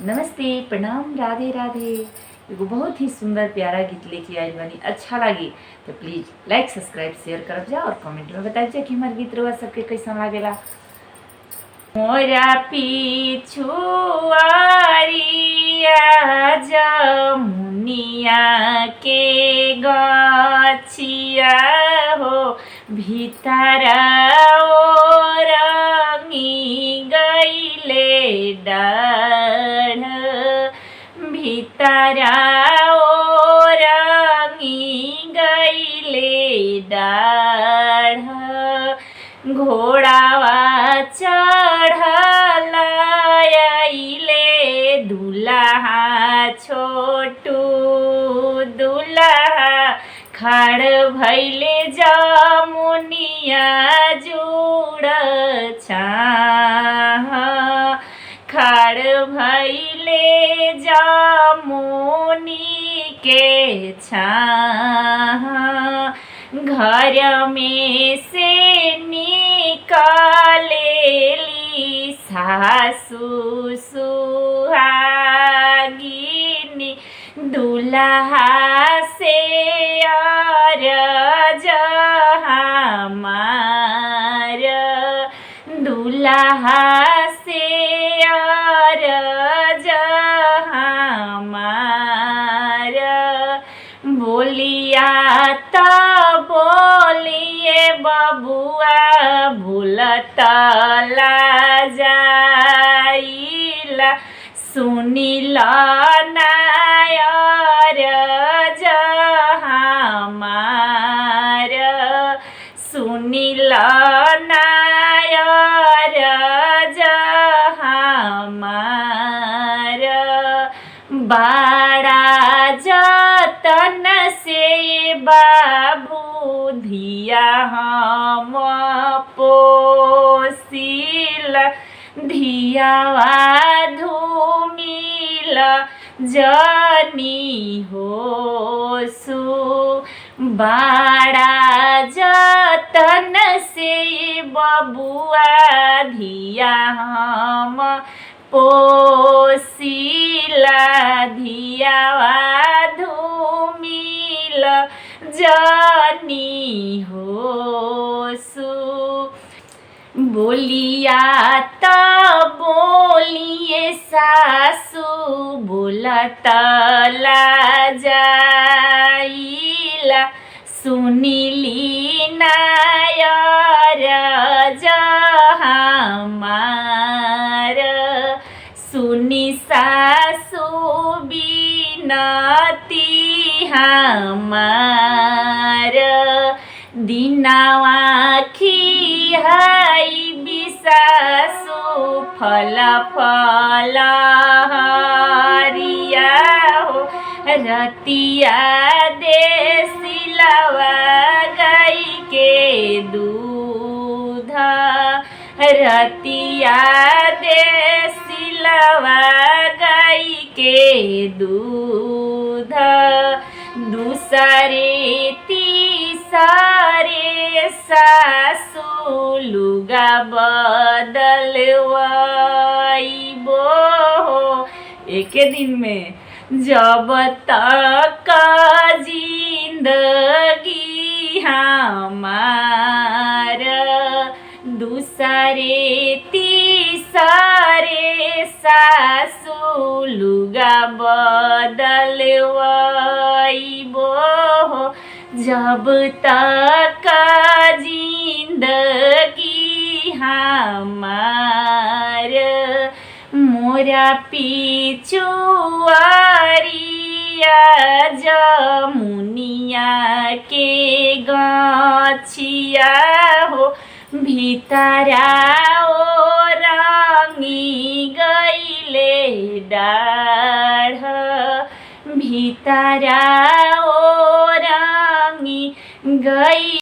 नमस्ते, प्रणाम, राधे राधे। एगो बहुत ही सुंदर प्यारा गीत लेके आइल बानी। अच्छा लगी तो प्लीज़ लाइक सब्सक्राइब शेयर करब जा और कमेंट में बताइब जा कि हमार गीत रउआ सबके कैसन लागेला। मोरा पिछुआरिया जमुनिया के गछिया हो भीतरा ओरंगी गईले डाढ़ भीतरा ओरंगी गईले डाढ़ घोड़ावा चढ़ल आइले दुल्हा छोटू दुल्हा खड़ भैले जमुनिया जुड़ छाह खड़ भैले जमुनी के छाह घर में से निकालेली सासु सुहागिनी दुल्हा से अरज हमार दुल्हा से अरज हमार बोलिया त बोलिए बबुआ भूलतला जाइला सुनिला नायर हमार सुनिला नायर हमार बड़ा जतन से बाबू धिया हम पोसिल धियावा धूमिल जनी होसु बड़ा जतन से बबुआ धिया हम पोसिला धियावा धूमिल जनी होसु बोलिया त बोलिए सासु बोलतला जाइला सुनिली नायर हमार सुनी सासु बिनती हमार दिनावा खिहाई बिसासु फल फल हरिया हो रतिया देसिलवा गाई के दूध रतिया देसिलवा गाई के दूध दूसरे तीसरे सासु लुगा बदलवाइबो एक दिन में जब तक जिंदगी हमार दूसरे तीसरे सासु लुगा बदलवाइबो जब तक जिंदगी हमार मोरा पिछुआरिया जमुनिया के गछिया हो भीतरा ओरंगी गईले डाढ़ भीतरा ओरंगी गई